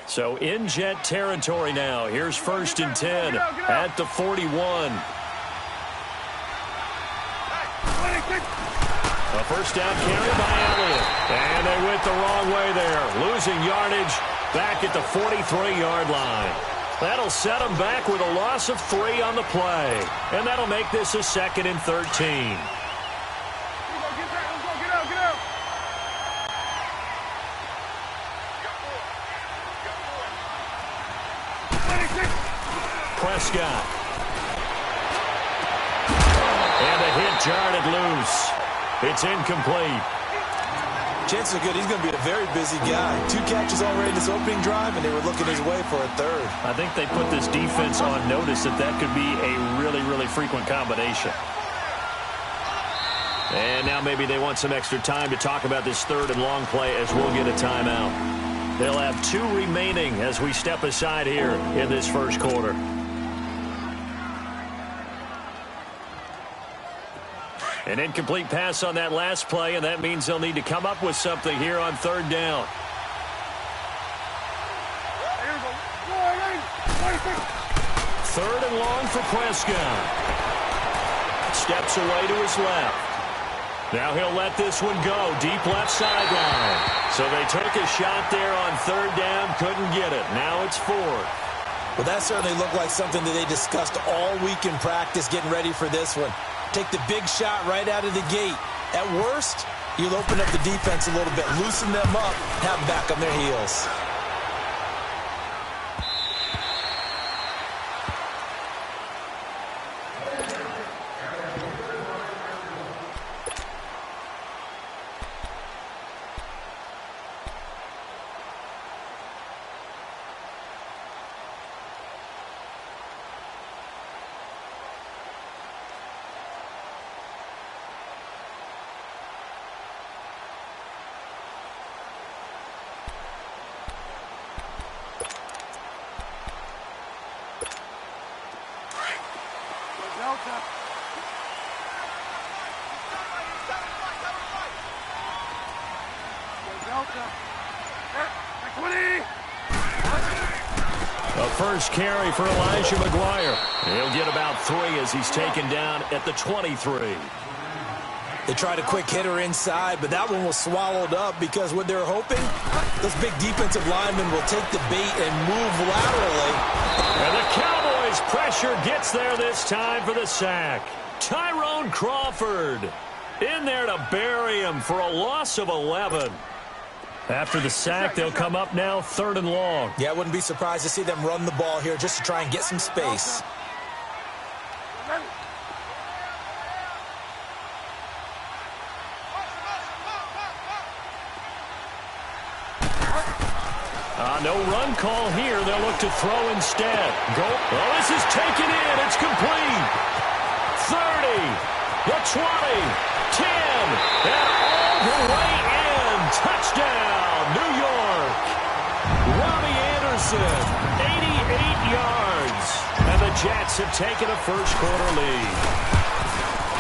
So in Jet territory now. Here's 1st and 10 at the 41. A first down carry by Elliott. And they went the wrong way there. Losing yardage back at the 43-yard line. That'll set them back with a loss of 3 on the play. And that'll make this a 2nd and 13. Prescott. And a hit jarred it loose. It's incomplete. Chances are good he's going to be a very busy guy. 2 catches already in this opening drive, and they were looking his way for a 3rd. I think they put this defense on notice that that could be a really, really frequent combination. And now maybe they want some extra time to talk about this 3rd and long play as we'll get a timeout. They'll have 2 remaining as we step aside here in this first quarter. An incomplete pass on that last play, and that means they'll need to come up with something here on 3rd down. Third and long for Prescott. Steps away to his left. Now he'll let this one go. Deep left sideline. So they took a shot there on 3rd down. Couldn't get it. Now it's 4th. Well, that certainly looked like something that they discussed all week in practice getting ready for this one. Take the big shot right out of the gate. At worst, you'll open up the defense a little bit, loosen them up, have them back on their heels. A first carry for Elijah McGuire. He'll get about 3 as he's taken down at the 23. They tried a quick hitter inside, but that one was swallowed up because what they're hoping, those big defensive linemen will take the bait and move laterally. And the Cowboys' pressure gets there this time for the sack. Tyrone Crawford in there to bury him for a loss of 11. After the sack, they'll come up now 3rd and long. Yeah, I wouldn't be surprised to see them run the ball here just to try and get some space. No run call here. They'll look to throw instead. Go. Oh, this is taken in. It's complete. 30, the 20, 10, and all the way in. Touchdown, New York. Robbie Anderson, 88 yards. And the Jets have taken a first-quarter lead.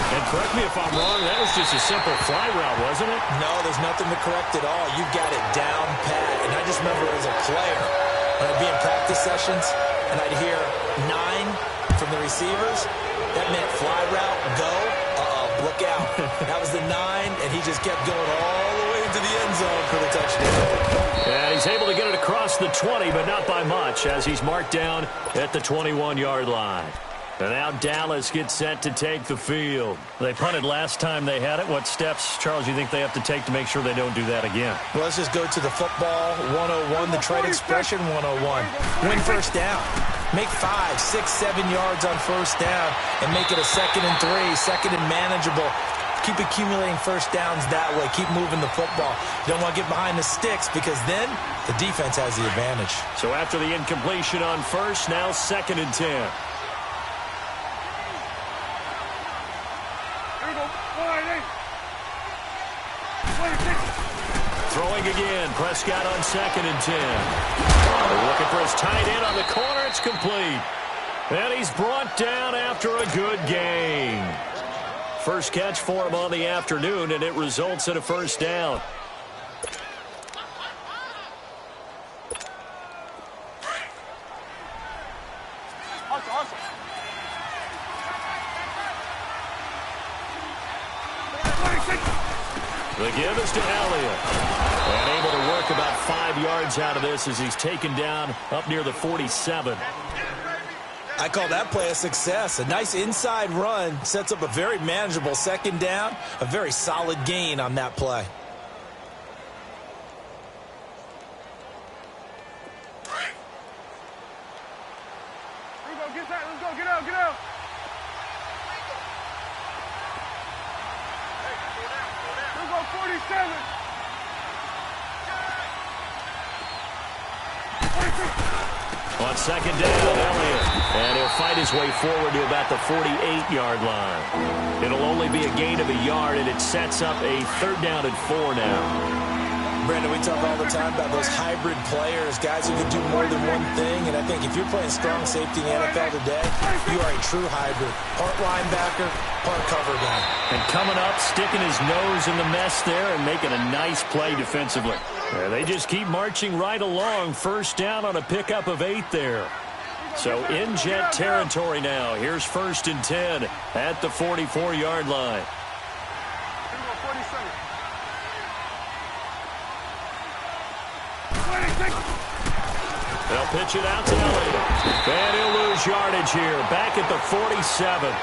And correct me if I'm wrong, that was just a simple fly route, wasn't it? No, there's nothing to correct at all. You got it down pat. And I just remember as a player, when I'd be in practice sessions, and I'd hear 9 from the receivers, that meant fly route, go, look out. That was the 9, and he just kept going all the way into the end zone for the touchdown. Yeah, he's able to get it across the 20, but not by much, as he's marked down at the 21-yard line. And now Dallas gets set to take the field. They punted last time they had it. What steps, Charles, you think they have to take to make sure they don't do that again? Well, let's just go to the football 101, the trade expression 101. Win first down. Make 5, 6, 7 yards on first down and make it a 2nd and 3, 2nd and manageable. Keep accumulating first downs that way. Keep moving the football. You don't want to get behind the sticks because then the defense has the advantage. So after the incompletion on first, now 2nd and 10. Throwing again. Prescott on 2nd and 10. Looking for his tight end on the corner. It's complete. And he's brought down after a good gain. First catch for him on the afternoon, and it results in a first down. The give is to Elliott. And able to work about 5 yards out of this as he's taken down up near the 47. I call that play a success. A nice inside run sets up a very manageable second down. A very solid gain on that play. Get that. Let's go. Get out. Get out. Let's go 47. On second down, Elliott. And he'll fight his way forward to about the 48-yard line. It'll only be a gain of a yard, and it sets up a 3rd down and 4 now. Brandon, we talk all the time about those hybrid players, guys who can do more than one thing. And I think if you're playing strong safety in the NFL today, you are a true hybrid. Part linebacker, part cover guy. And coming up, sticking his nose in the mess there and making a nice play defensively. Yeah, they just keep marching right along. 1st down on a pickup of 8 there. So in jet territory now. Here's 1st and 10 at the 44-yard line. They'll pitch it out to Elliott. And he'll lose yardage here. Back at the 47.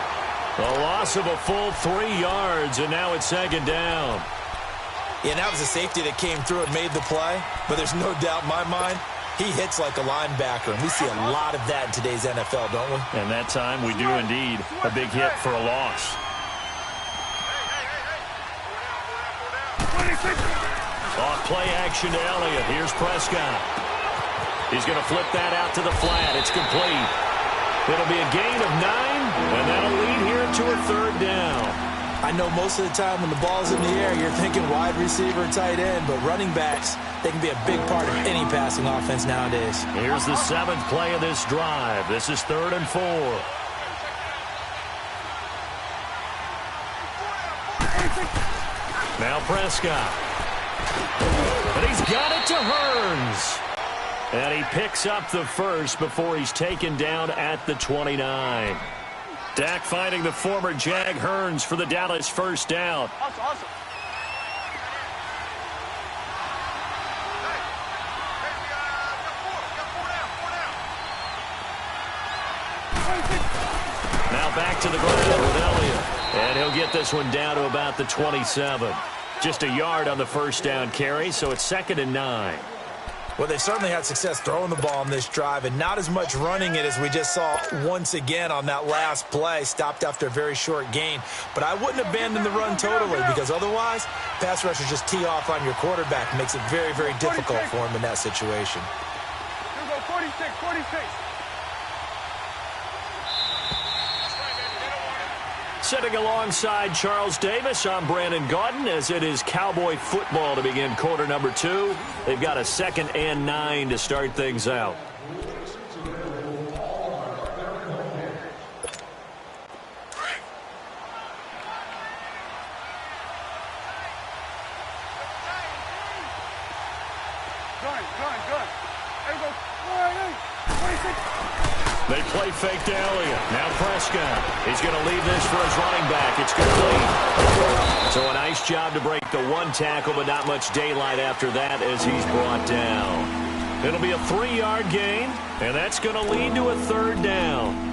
A loss of a full 3 yards, and now it's 2nd down. Yeah, that was a safety that came through and made the play. But there's no doubt in my mind, he hits like a linebacker. And we see a lot of that in today's NFL, don't we? And that time we do indeed. A big hit for a loss. Off play action to Elliott. Here's Prescott. He's going to flip that out to the flat. It's complete. It'll be a gain of 9, and that'll lead here to a 3rd down. I know most of the time when the ball's in the air, you're thinking wide receiver, tight end, but running backs, they can be a big part of any passing offense nowadays. Here's the 7th play of this drive. This is 3rd and 4. Now Prescott. And he's got it to Hearns. And he picks up the 1st before he's taken down at the 29. Dak finding the former Jag Hearns for the Dallas 1st down. Awesome. Now back to the ground with Elliott. And he'll get this one down to about the 27. Just a yard on the 1st down carry, so it's 2nd and 9. Well, they've certainly had success throwing the ball on this drive, and not as much running it as we just saw once again on that last play, stopped after a very short gain. But I wouldn't abandon the run totally, because otherwise, pass rushers just tee off on your quarterback. It makes it very, very difficult for him in that situation. Here we go, 46. Sitting alongside Charles Davis, I'm Brandon Gaudin, as it is Cowboy football to begin quarter number 2. They've got a 2nd and 9 to start things out. Gun. There we go. 26. They play fake to Elliott. Now Prescott. He's going to leave this for his running back. It's complete. So a nice job to break the 1 tackle, but not much daylight after that as he's brought down. It'll be a 3-yard gain, and that's going to lead to a 3rd down.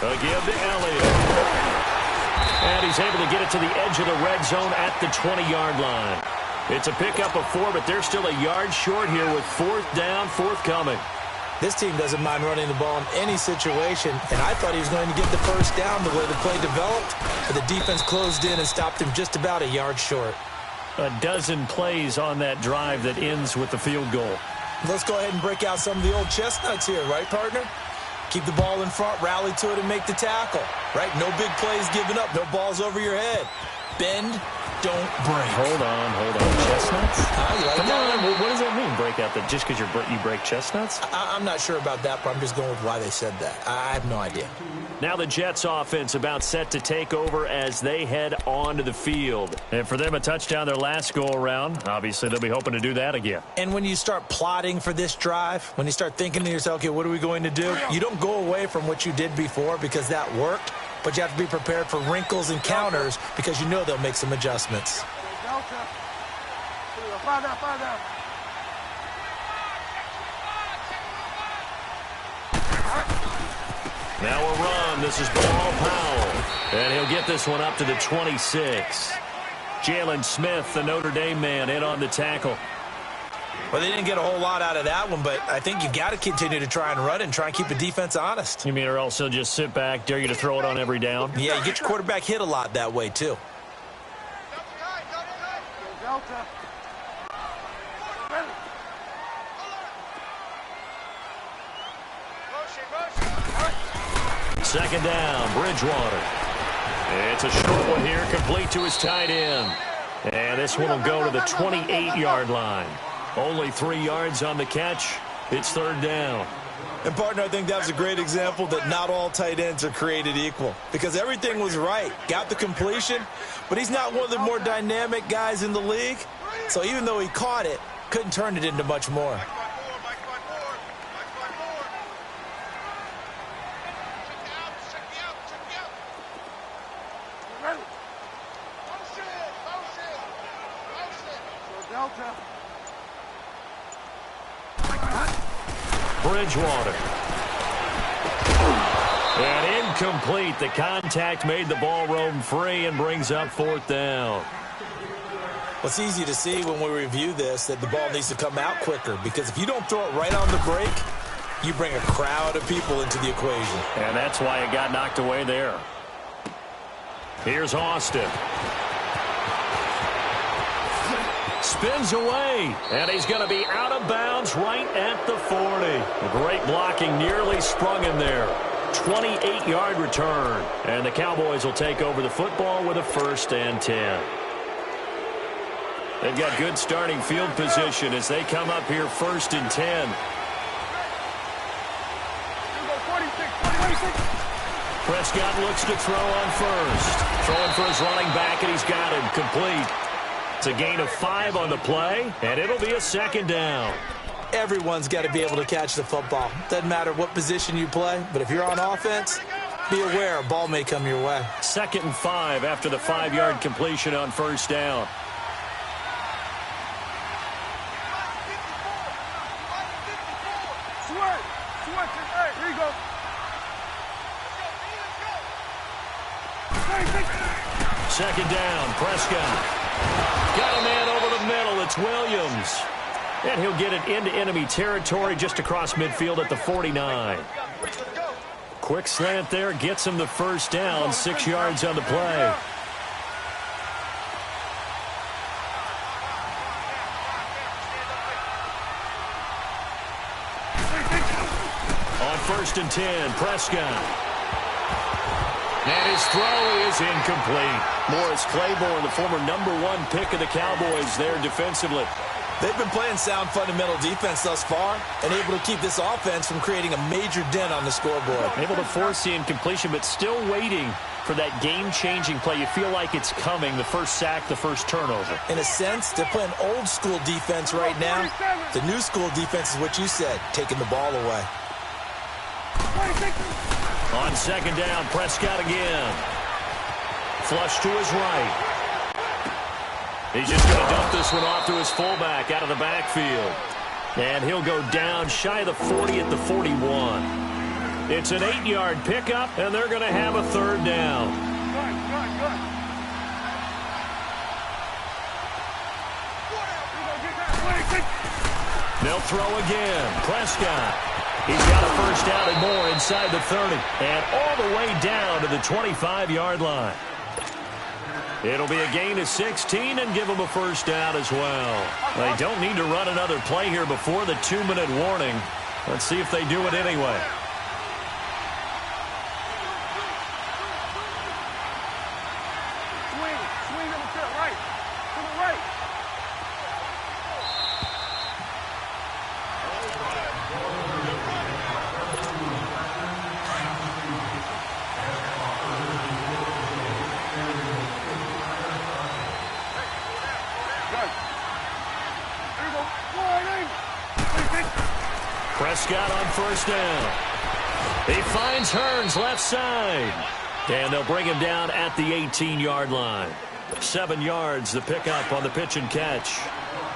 A give to Elliott. And he's able to get it to the edge of the red zone at the 20-yard line. It's a pickup of 4, but they're still a yard short here with 4th down forthcoming. This team doesn't mind running the ball in any situation, and I thought he was going to get the 1st down the way the play developed, but the defense closed in and stopped him just about a yard short. A dozen plays on that drive that ends with the field goal. Let's go ahead and break out some of the old chestnuts here, right, partner? Keep the ball in front, rally to it, and make the tackle, right? No big plays given up, no balls over your head. Bend, don't break. Hold on. Chestnuts? You like Come that? on, what does that mean, break out? Just because you break chestnuts? I'm not sure about that, but I'm just going with why they said that. I have no idea. Now the Jets offense about set to take over as they head onto the field. And for them, a touchdown their last go-around. Obviously, they'll be hoping to do that again. And when you start plotting for this drive, when you start thinking to yourself, okay, what are we going to do? You don't go away from what you did before because that worked, but you have to be prepared for wrinkles and counters because you know they'll make some adjustments. Find out. Now a run. This is Bilal Powell. And he'll get this one up to the 26. Jalen Smith, the Notre Dame man, in on the tackle. Well, they didn't get a whole lot out of that one, but I think you got to continue to try and run and try and keep the defense honest. You mean or else he'll just sit back, dare you to throw it on every down? Yeah, you get your quarterback hit a lot that way, too. Delta. Second down, Bridgewater. It's a short one here, complete to his tight end. And this one will go to the 28-yard line. Only 3 yards on the catch. It's third down. And, partner, I think that was a great example that not all tight ends are created equal because everything was right. Got the completion, but he's not one of the more dynamic guys in the league. So even though he caught it, couldn't turn it into much more. Bridgewater. And incomplete. The contact made the ball roam free and brings up fourth down. Well, it's easy to see when we review this that the ball needs to come out quicker because if you don't throw it right on the break, you bring a crowd of people into the equation. And that's why it got knocked away there. Here's Austin. Spins away, and he's going to be out of bounds right at the 40. Great blocking, nearly sprung him there. 28-yard return, and the Cowboys will take over the football with a 1st and 10. They've got good starting field position as they come up here 1st and 10. Prescott looks to throw on first. Throwing for his running back, and he's got him complete. It's a gain of 5 on the play, and it'll be a second down. Everyone's got to be able to catch the football. Doesn't matter what position you play, but if you're on offense, be aware a ball may come your way. 2nd and 5 after the 5-yard completion on first down. Here you go. Second down, Prescott. Got a man over the middle. It's Williams. And he'll get it into enemy territory just across midfield at the 49. Quick slant there. Gets him the first down. 6 yards on the play. On 1st and 10, Prescott. And his throw is incomplete. Morris Claiborne, the former #1 pick of the Cowboys there defensively. They've been playing sound fundamental defense thus far and able to keep this offense from creating a major dent on the scoreboard. Able to force the incompletion, but still waiting for that game-changing play. You feel like it's coming, the first sack, the first turnover. In a sense, they're playing old-school defense right now. The new school defense is what you said, taking the ball away. On second down, Prescott again. Flush to his right. He's just going to dump this one off to his fullback out of the backfield. And he'll go down shy of the 40 at the 41. It's an 8-yard pickup, and they're going to have a third down. They'll throw again. Prescott. He's got a first down and more inside the 30. And all the way down to the 25-yard line. It'll be a gain of 16 and give them a first down as well. They don't need to run another play here before the 2-minute warning. Let's see if they do it anyway. Swing to the right. Prescott on first down. He finds Hearns left side. And they'll bring him down at the 18-yard line. 7 yards the pickup on the pitch and catch.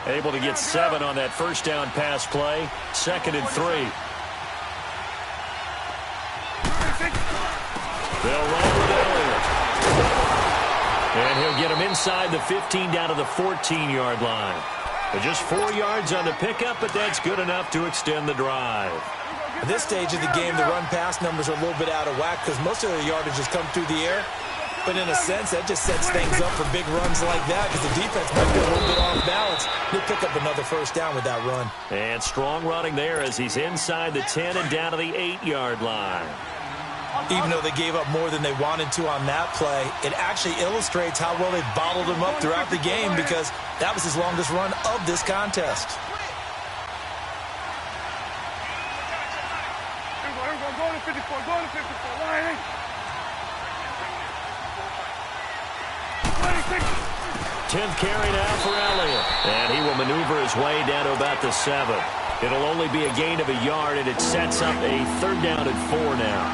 Able to get 7 on that first down pass play. 2nd and 3. They'll run with Elliott. And he'll get him inside the 15 down to the 14-yard line. Just 4 yards on the pickup, but that's good enough to extend the drive. At this stage of the game, the run-pass numbers are a little bit out of whack because most of the yardage has come through the air. But in a sense, that just sets things up for big runs like that because the defense might be a little bit off balance. He'll pick up another first down with that run. And strong running there as he's inside the 10 and down to the 8-yard line. Even though they gave up more than they wanted to on that play, it actually illustrates how well they bottled him up throughout the game because that was his longest run of this contest. Go to 54, go to 54, line. 10th carry now for Elliott. And he will maneuver his way down to about the 7. It'll only be a gain of a yard, and it sets up a 3rd down and 4 now.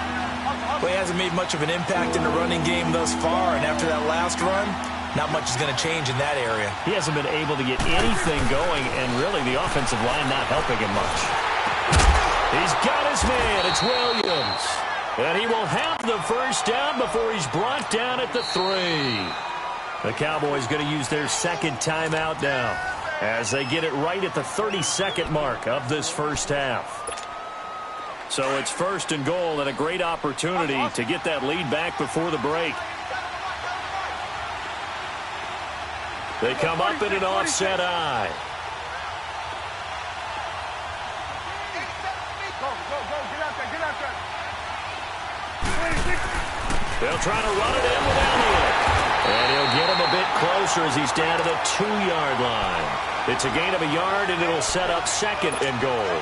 Well, he hasn't made much of an impact in the running game thus far, and after that last run, not much is going to change in that area. He hasn't been able to get anything going, and really the offensive line not helping him much. He's got his man. It's Williams. And he will have the first down before he's brought down at the 3. The Cowboys going to use their 2nd timeout now as they get it right at the 32nd mark of this first half. So it's 1st and goal and a great opportunity to get that lead back before the break. They come up in an offset eye. They'll try to run it in with Elliott. And he'll get him a bit closer as he's down to the 2-yard line. It's a gain of a yard, and it'll set up 2nd and goal.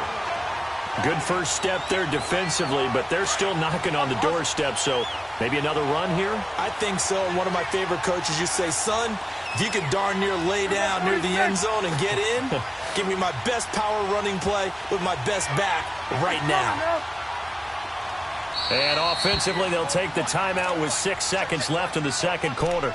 Good first step there defensively, but they're still knocking on the doorstep, so maybe another run here? I think so. One of my favorite coaches used to say, son, if you can darn near lay down near the end zone and get in, give me my best power running play with my best back right now. And offensively, they'll take the timeout with 6 seconds left in the 2nd quarter.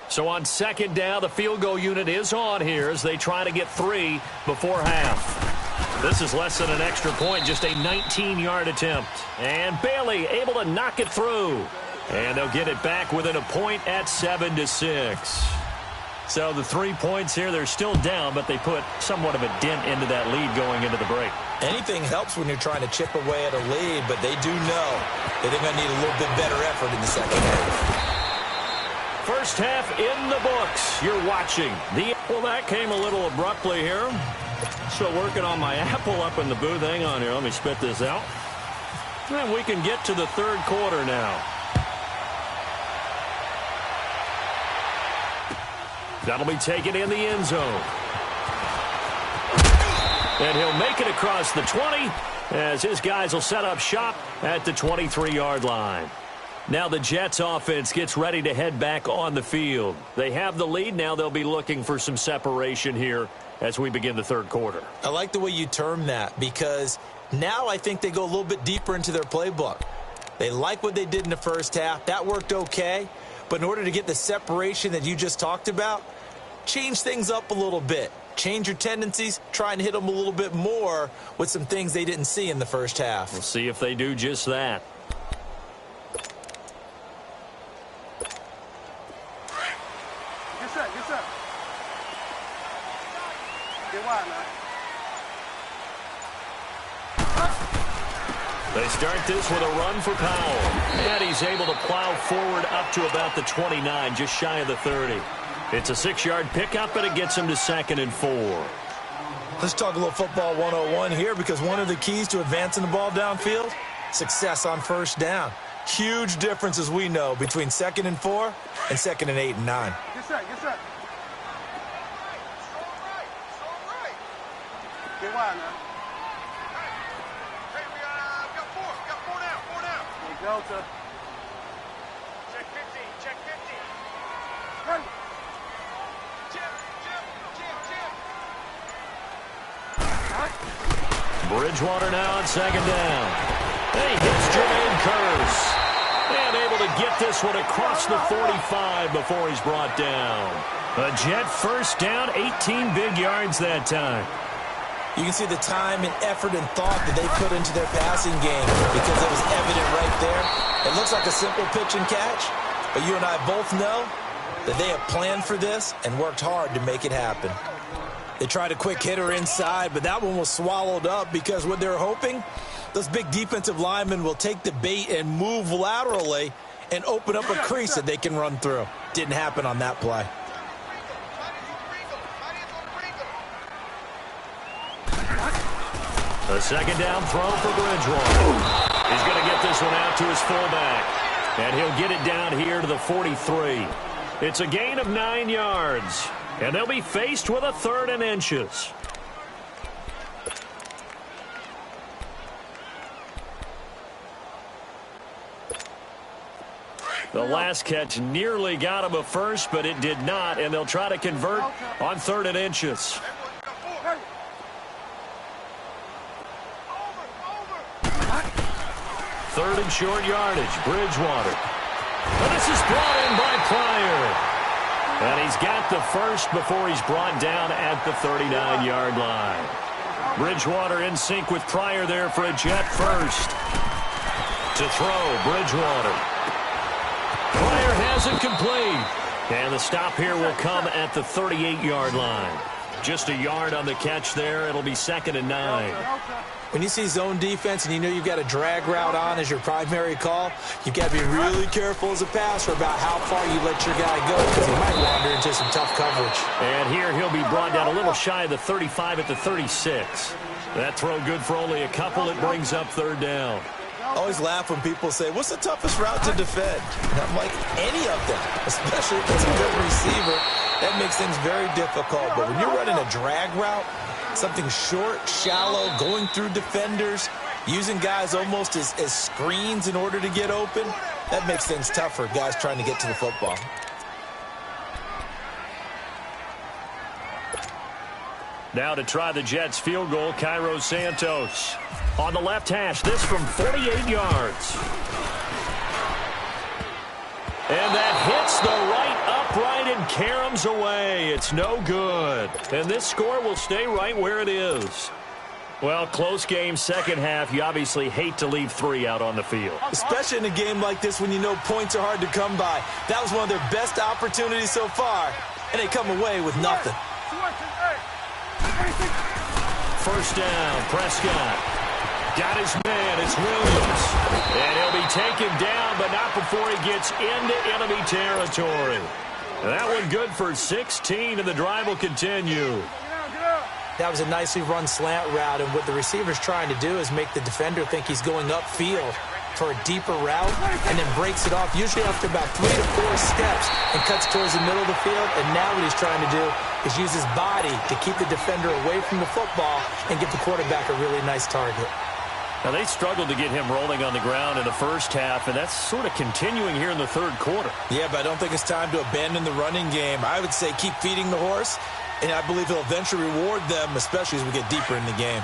So on 2nd down, the field goal unit is on here as they try to get 3 before half. This is less than an extra point, just a 19-yard attempt. And Bailey able to knock it through. And they'll get it back within a point at 7-6. So the 3 points here, they're still down, but they put somewhat of a dent into that lead going into the break. Anything helps when you're trying to chip away at a lead, but they do know that they're going to need a little bit better effort in the 2nd half. First half in the books. You're watching the... Well, that came a little abruptly here. Still working on my apple up in the booth. Hang on here. Let me spit this out. And we can get to the 3rd quarter now. That'll be taken in the end zone. And he'll make it across the 20 as his guys will set up shop at the 23-yard line. Now the Jets offense gets ready to head back on the field. They have the lead. Now they'll be looking for some separation here as we begin the 3rd quarter. I like the way you term that because now I think they go a little bit deeper into their playbook. They like what they did in the first half. That worked okay. But in order to get the separation that you just talked about, change things up a little bit. Change your tendencies, try and hit them a little bit more with some things they didn't see in the first half. We'll see if they do just that. Get set, get set. Get wide, man. They start this with a run for Powell. And he's able to plow forward up to about the 29, just shy of the 30. It's a 6-yard pickup, and it gets him to 2nd and 4. Let's talk a little football 101 here because one of the keys to advancing the ball downfield, success on first down. Huge difference, as we know, between 2nd and 4 and 2nd and 8 and 9. Get set, get set. Get wide, man. Hey, Delta. Check 15, check 15. Bridgewater now on second down. He hits Jermaine Kearse. And able to get this one across the 45 before he's brought down. A Jet first down, 18 big yards that time. You can see the time and effort and thought that they put into their passing game because it was evident right there. It looks like a simple pitch and catch, but you and I both know that they have planned for this and worked hard to make it happen. They tried a quick hitter inside, but that one was swallowed up because what they're hoping, those big defensive linemen will take the bait and move laterally and open up a crease that they can run through. Didn't happen on that play. A second down throw for Bridgewater. He's going to get this one out to his fullback. And he'll get it down here to the 43. It's a gain of 9 yards. And they'll be faced with a 3rd and inches. The last catch nearly got him a first, but it did not. And they'll try to convert on 3rd and inches. Third and short yardage, Bridgewater. And this is brought in by Pryor. And he's got the first before he's brought down at the 39-yard line. Bridgewater in sync with Pryor there for a Jet first. To throw, Bridgewater. Pryor has it complete. And the stop here will come at the 38-yard line. Just a yard on the catch there. It'll be 2nd and 9. When you see zone defense and you know you've got a drag route on as your primary call, you've got to be really careful as a passer about how far you let your guy go because he might wander into some tough coverage. And here he'll be brought down a little shy of the 35 at the 36. That throw good for only a couple. It brings up 3rd down. I always laugh when people say, what's the toughest route to defend? And I'm like, any of them, especially if it's a good receiver. That makes things very difficult. But when you're running a drag route, something short, shallow, going through defenders, using guys almost as screens in order to get open, that makes things tough for guys trying to get to the football. Now to try the Jets field goal, Cairo Santos. On the left hash, this from 48 yards. And that hits the right upright and caroms away. It's no good. And this score will stay right where it is. Well, close game, second half. You obviously hate to leave 3 out on the field. Especially in a game like this when you know points are hard to come by. That was one of their best opportunities so far, and they come away with nothing. First down, Prescott. Got his man, it's Williams. And he'll be taken down, but not before he gets into enemy territory. And that one good for 16, and the drive will continue. That was a nicely run slant route, and what the receiver's trying to do is make the defender think he's going upfield for a deeper route, and then breaks it off, usually after about 3 to 4 steps, and cuts towards the middle of the field. And now what he's trying to do is use his body to keep the defender away from the football and give the quarterback a really nice target. Now, they struggled to get him rolling on the ground in the first half, and that's sort of continuing here in the third quarter. Yeah, but I don't think it's time to abandon the running game. I would say keep feeding the horse, and I believe he'll eventually reward them, especially as we get deeper in the game.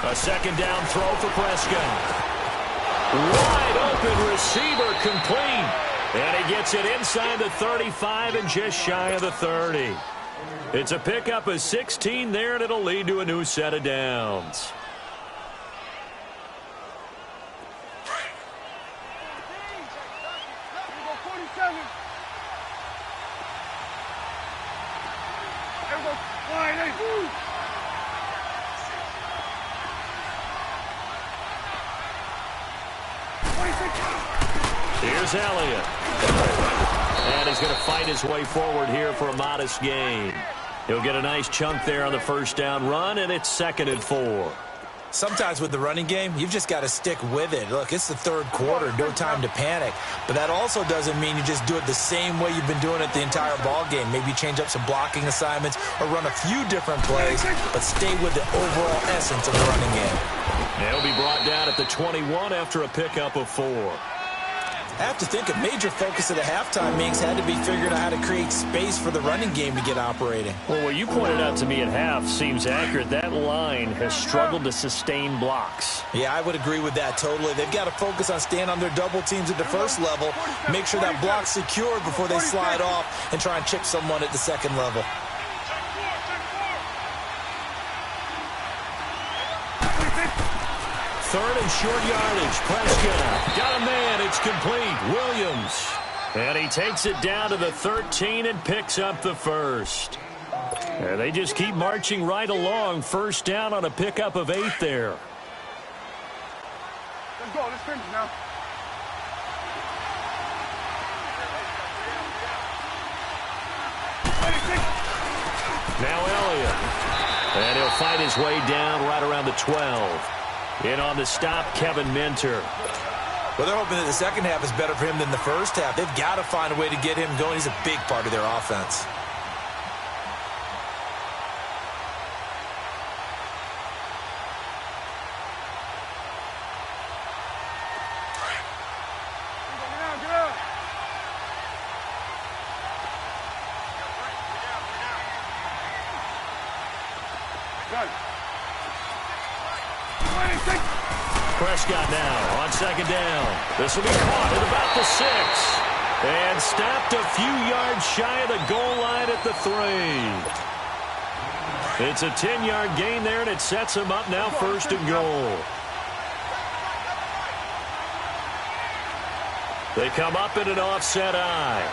A second down throw for Prescott. Wide open receiver complete. And he gets it inside the 35 and just shy of the 30. It's a pickup of 16 there, and it'll lead to a new set of downs. Here's Elliott. And he's going to fight his way forward here for a modest gain. He'll get a nice chunk there on the first down run, and it's 2nd and 4. Sometimes with the running game, you've just got to stick with it. Look, it's the third quarter, no time to panic. But that also doesn't mean you just do it the same way you've been doing it the entire ball game. Maybe change up some blocking assignments or run a few different plays, but stay with the overall essence of the running game. He'll be brought down at the 21 after a pickup of 4. I have to think a major focus of the halftime meetings had to be figuring out how to create space for the running game to get operating. Well, what you pointed out to me at half seems accurate. That line has struggled to sustain blocks. Yeah, I would agree with that totally. They've got to focus on staying on their double teams at the first level, make sure that block's secured before they slide off and try and chip someone at the second level. Third and short yardage. Prescott got a man. It's complete. Williams. And he takes it down to the 13 and picks up the first. And they just keep marching right along. First down on a pickup of 8 there. Let's go. Let's finish now. Now Elliott. And he'll fight his way down right around the 12. In on the stop, Kevin Minter. Well, they're hoping that the second half is better for him than the first half. They've got to find a way to get him going. He's a big part of their offense. Prescott now on second down. This will be caught at about the 6. And stopped a few yards shy of the goal line at the 3. It's a 10-yard gain there, and it sets him up now first and goal. They come up in an offset eye.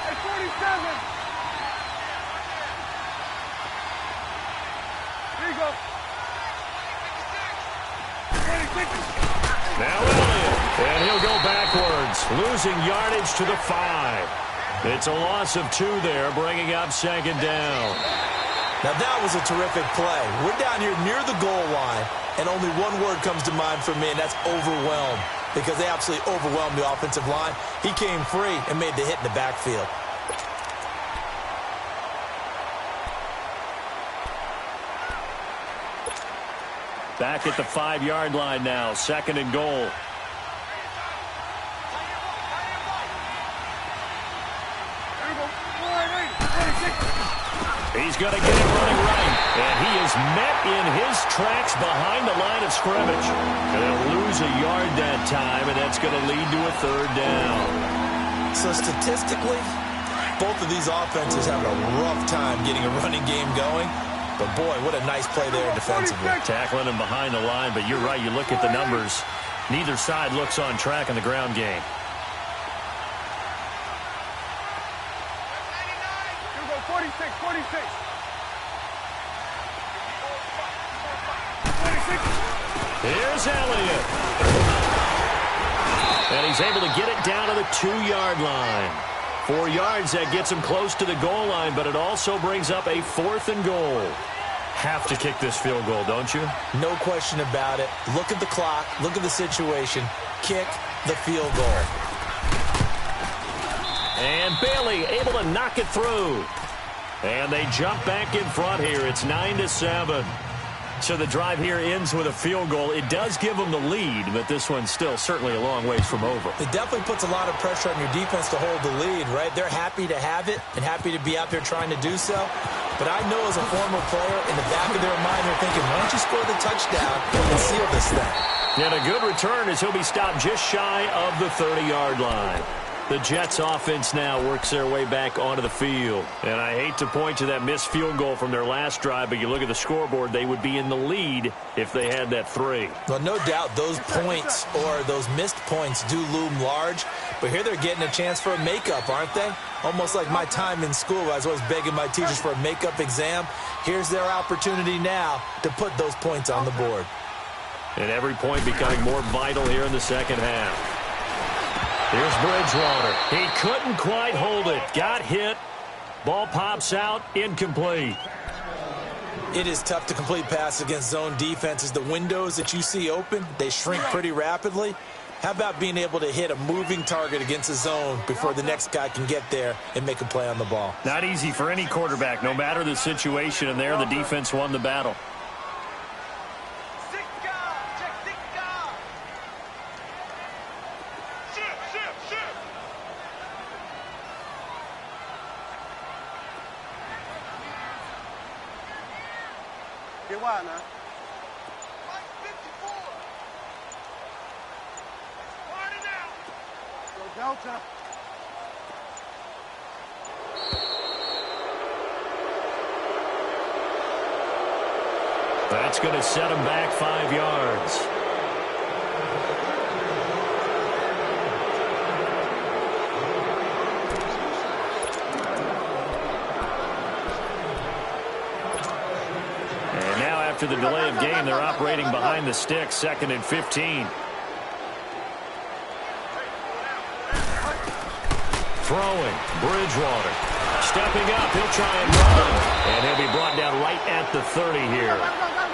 Hey, 47. Here you go. Now Elliott, and he'll go backwards, losing yardage to the 5. It's a loss of 2 there, bringing up second down. Now that was a terrific play. We're down here near the goal line, and only one word comes to mind for me, and that's overwhelmed, because they absolutely overwhelmed the offensive line. He came free and made the hit in the backfield. Back at the 5-yard line now, second and goal. He's going to get it running right. And he is met in his tracks behind the line of scrimmage. They'll lose a yard that time, and that's going to lead to a third down. So statistically, both of these offenses have a rough time getting a running game going. But, boy, what a nice play there defensively. Tackling him behind the line, but you're right. You look at the numbers. Neither side looks on track in the ground game. Here we go, 46, 46. 46. Here's Elliott. And he's able to get it down to the 2-yard line. 4 yards, that gets him close to the goal line, but it also brings up a 4th and goal. Have to kick this field goal, don't you? No question about it. Look at the clock. Look at the situation. Kick the field goal. And Bailey able to knock it through. And they jump back in front here. It's 9-7. So the drive here ends with a field goal. It does give them the lead, but this one's still certainly a long ways from over. It definitely puts a lot of pressure on your defense to hold the lead, right? They're happy to have it and happy to be out there trying to do so. But I know as a former player, in the back of their mind, they're thinking, why don't you score the touchdown and seal this thing? And a good return as he'll be stopped just shy of the 30-yard line. The Jets offense now works their way back onto the field. And I hate to point to that missed field goal from their last drive, but you look at the scoreboard, they would be in the lead if they had that 3. Well, no doubt those points or those missed points do loom large. But here they're getting a chance for a makeup, aren't they? Almost like my time in school. I was always begging my teachers for a makeup exam. Here's their opportunity now to put those points on the board. And every point becoming more vital here in the second half. Here's Bridgewater. He couldn't quite hold it. Got hit. Ball pops out. Incomplete. It is tough to complete passes against zone defenses. The windows that you see open, they shrink pretty rapidly. How about being able to hit a moving target against a zone before the next guy can get there and make a play on the ball? Not easy for any quarterback, no matter the situation, and there the defense won the battle. Get wide now. Go Delta. That's going to set him back 5 yards. And now after the delay of game, they're operating behind the sticks, 2nd and 15. Throwing, Bridgewater. Stepping up, he'll try and run. And he'll be brought down right at the 30 here.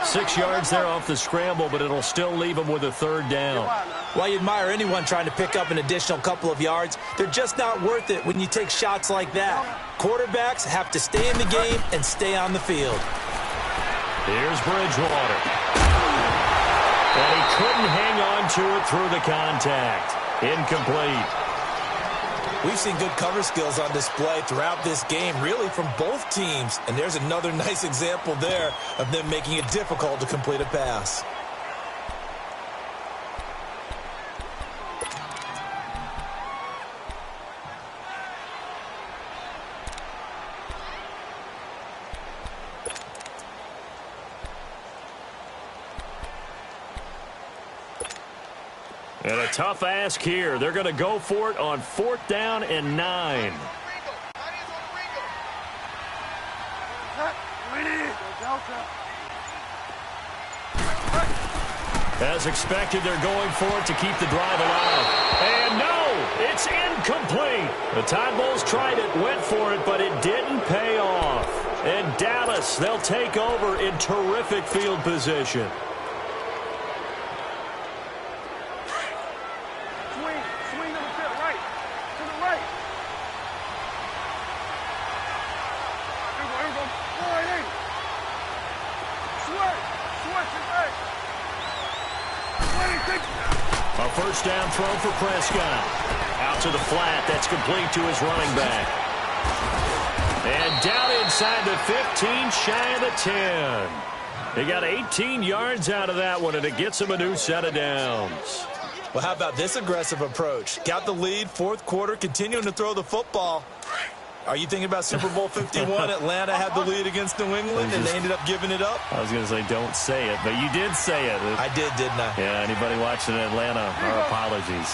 6 yards there off the scramble, but it'll still leave him with a 3rd down. While you admire anyone trying to pick up an additional couple of yards, they're just not worth it when you take shots like that. Quarterbacks have to stay in the game and stay on the field. Here's Bridgewater. And he couldn't hang on to it through the contact. Incomplete. We've seen good cover skills on display throughout this game, really from both teams. And there's another nice example there of them making it difficult to complete a pass. And a tough ask here. They're going to go for it on 4th down and 9. As expected, they're going for it to keep the drive alive. And no, it's incomplete. The Tide Bulls tried it, went for it, but it didn't pay off. And Dallas, they'll take over in terrific field position. A 1st down throw for Prescott. Out to the flat. That's complete to his running back. And down inside the 15, shy of the 10. He got 18 yards out of that one, and it gets him a new set of downs. Well, how about this aggressive approach? Got the lead, 4th quarter, continuing to throw the football. Are you thinking about Super Bowl 51? Atlanta had the lead against New England, and they ended up giving it up? I was going to say don't say it, but you did say it. I did, didn't I? Yeah, anybody watching Atlanta, our apologies.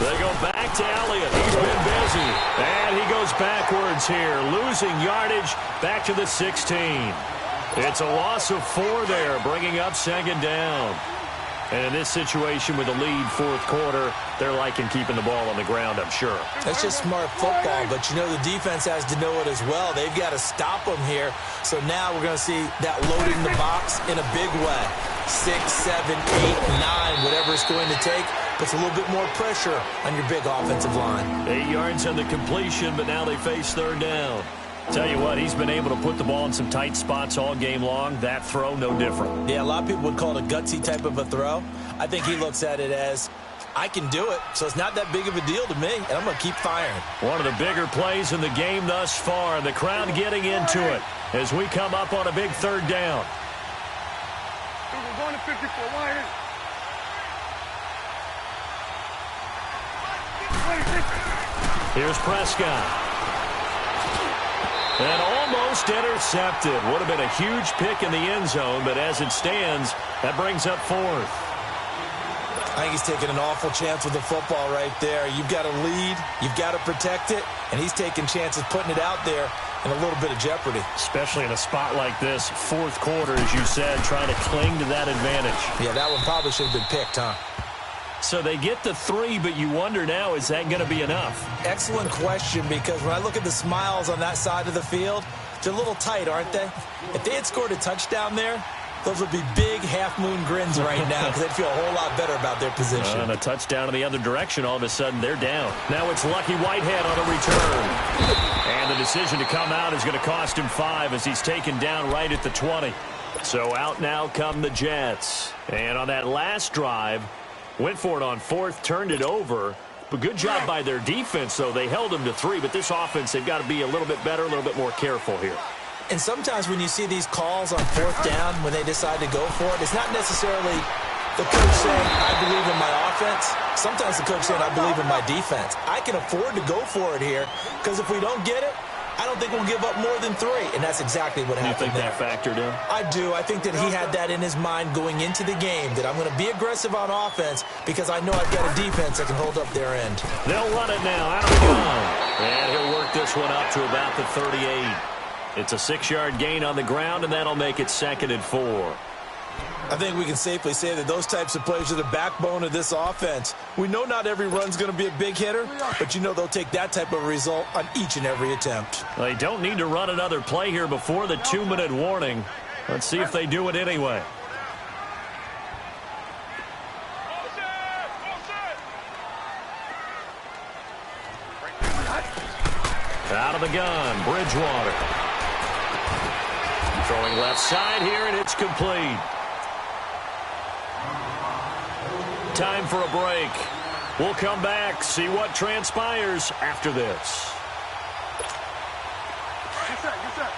They go back to Elliott. He's been busy. And he goes backwards here, losing yardage back to the 16. It's a loss of 4 there, bringing up 2nd down. And in this situation with the lead 4th quarter, they're liking keeping the ball on the ground, I'm sure. That's just smart football, but you know the defense has to know it as well. They've got to stop them here. So now we're going to see that loading the box in a big way. 6, 7, 8, 9, whatever it's going to take, puts a little bit more pressure on your big offensive line. 8 yards on the completion, but now they face 3rd down. Tell you what, he's been able to put the ball in some tight spots all game long. That throw, no different. Yeah, a lot of people would call it a gutsy type of a throw. I think he looks at it as, I can do it, so it's not that big of a deal to me, and I'm going to keep firing. One of the bigger plays in the game thus far. The crowd getting into it as we come up on a big 3rd down. We're going to 54. Wide in. Here's Prescott. And almost intercepted. Would have been a huge pick in the end zone, but as it stands, that brings up 4th. I think he's taking an awful chance with the football right there. You've got to lead, you've got to protect it, and he's taking chances putting it out there in a little bit of jeopardy. Especially in a spot like this, 4th quarter, as you said, trying to cling to that advantage. Yeah, that one probably should have been picked, huh? So they get the 3, but you wonder now, is that going to be enough? Excellent question, because when I look at the smiles on that side of the field, they're a little tight, aren't they? If they had scored a touchdown there, those would be big half-moon grins right now because they'd feel a whole lot better about their position. And a touchdown in the other direction, all of a sudden they're down. Now it's Lucky Whitehead on a return. And the decision to come out is going to cost him 5 as he's taken down right at the 20. So out now come the Jets. And on that last drive, went for it on 4th, turned it over. But good job by their defense, though. They held them to 3, but this offense, they've got to be a little bit better, a little bit more careful here. And sometimes when you see these calls on 4th down, when they decide to go for it, it's not necessarily the coach saying, I believe in my offense. Sometimes the coach saying, I believe in my defense. I can afford to go for it here because if we don't get it, I don't think we'll give up more than 3. And that's exactly what happened there. You think that factored in? I do. I think that he had that in his mind going into the game, that I'm going to be aggressive on offense because I know I've got a defense that can hold up their end. They'll run it now. Out of the gun. And he'll work this one up to about the 38. It's a 6-yard gain on the ground, and that'll make it 2nd and 4. I think we can safely say that those types of plays are the backbone of this offense. We know not every run's going to be a big hitter, but you know they'll take that type of result on each and every attempt. They don't need to run another play here before the 2-minute warning. Let's see if they do it anyway. Out of the gun, Bridgewater. Throwing left side here, and it's complete. Time for a break. We'll come back, see what transpires after this. Get set, get set.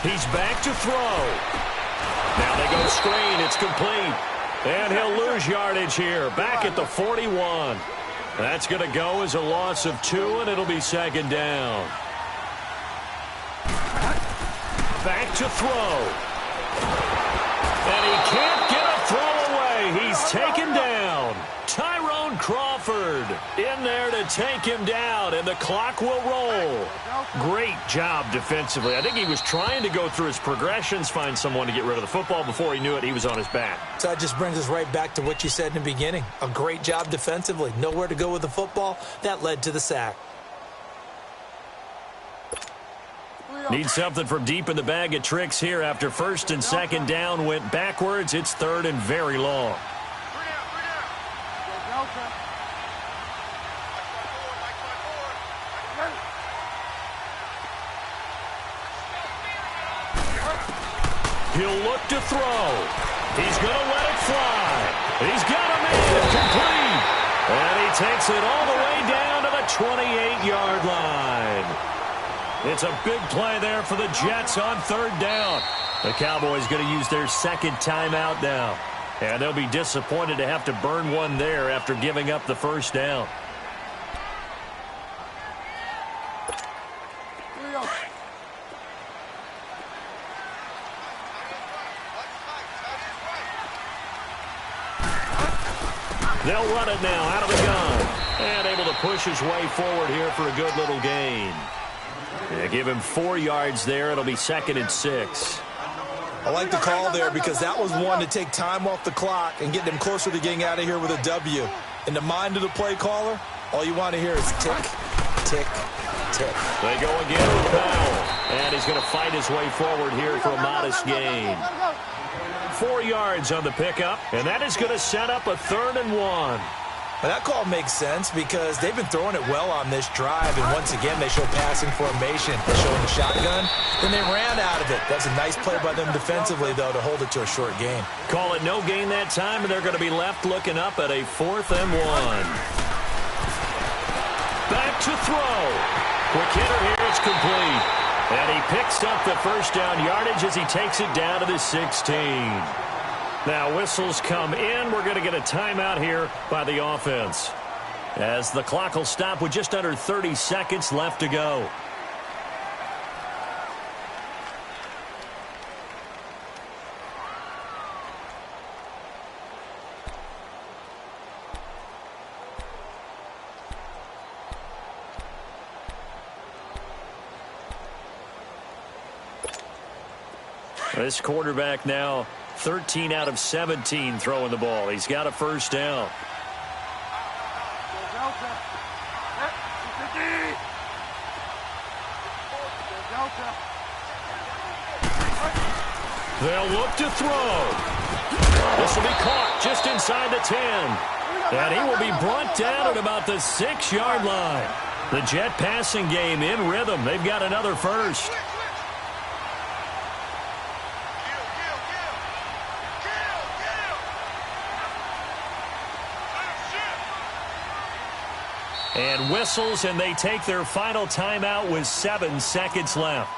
He's back to throw. Now they go screen. It's complete. And he'll lose yardage here. Back at the 41. That's going to go as a loss of 2, and it'll be 2nd down. Back to throw. And he can't get a throw away. He's taken down. Tyrone Crawford in there to take him down, and the clock will roll. Great job defensively. I think he was trying to go through his progressions, find someone to get rid of the football. Before he knew it, he was on his back. So that just brings us right back to what you said in the beginning. A great job defensively. Nowhere to go with the football. That led to the sack. Need something from deep in the bag of tricks here after 1st and 2nd down went backwards. It's 3rd and very long. He'll look to throw. He's going to let it fly. He's got him in. Complete. And he takes it all the way down to the 28-yard line. It's a big play there for the Jets on 3rd down. The Cowboys going to use their 2nd timeout now. And they'll be disappointed to have to burn one there after giving up the 1st down. They'll run it now out of the gun. And able to push his way forward here for a good little gain. Yeah, give him 4 yards there. It'll be 2nd and 6. I like the call there because that was one to take time off the clock and get them closer to getting out of here with a W. In the mind of the play caller, all you want to hear is tick, tick, tick. They go again with Powell. And he's going to fight his way forward here for a modest gain. 4 yards on the pickup, and that is going to set up a 3rd and 1. Well, that call makes sense because they've been throwing it well on this drive, and once again, they show passing formation. They're showing the shotgun, then they ran out of it. That's a nice play by them defensively, though, to hold it to a short gain. Call it no gain that time, and they're going to be left looking up at a 4th and 1. Back to throw. Quick hitter here, it's complete. And he picks up the 1st down yardage as he takes it down to the 16. Now whistles come in. We're going to get a timeout here by the offense, as the clock will stop with just under 30 seconds left to go. This quarterback now 13 out of 17 throwing the ball. He's got a first down. They'll look to throw. This will be caught just inside the 10. And he will be brought down at about the 6-yard line. The Jet passing game in rhythm. They've got another first. And whistles, and they take their final timeout with 7 seconds left.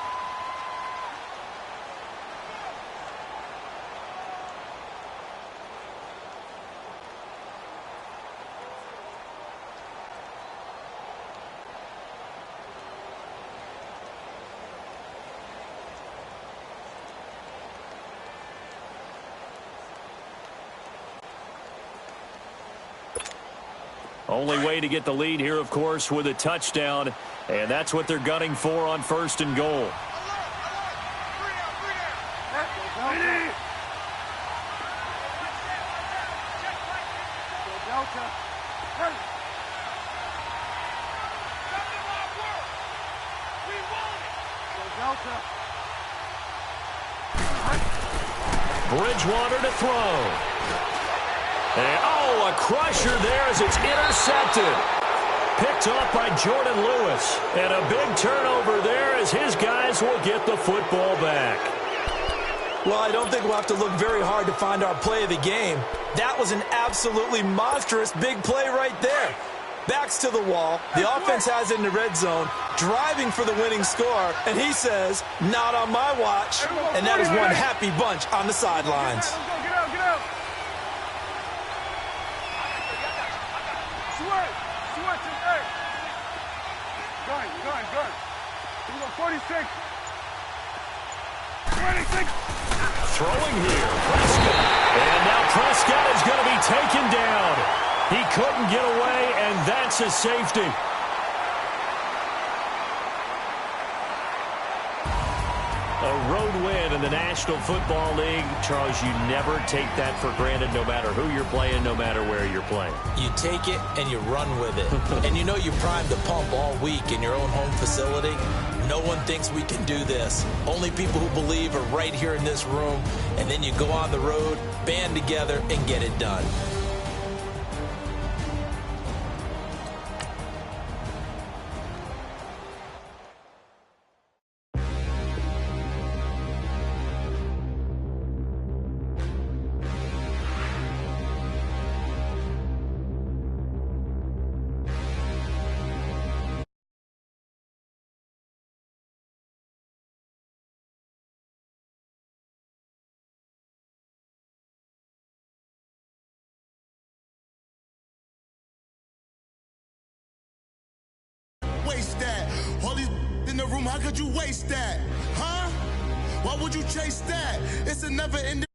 Only way to get the lead here, of course, with a touchdown, and that's what they're gunning for on 1st and goal. Bridgewater to throw. And, a crusher there as it's intercepted. Picked off by Jordan Lewis. And a big turnover there as his guys will get the football back. Well, I don't think we'll have to look very hard to find our play of the game. That was an absolutely monstrous big play right there. Backs to the wall. The offense has it in the red zone, driving for the winning score. And he says, not on my watch. And that is one happy bunch on the sidelines. Gun. 46. Throwing here, Prescott. And now Prescott is going to be taken down. He couldn't get away, and that's a safety. A road win in the National Football League. Charles, you never take that for granted, no matter who you're playing, no matter where you're playing. You take it and you run with it. And you know you primed the pump all week in your own home facility. No one thinks we can do this. Only people who believe are right here in this room. And then you go on the road, band together, and get it done. Waste that. All these in the room, how could you waste that? Huh? Why would you chase that? It's a never ending.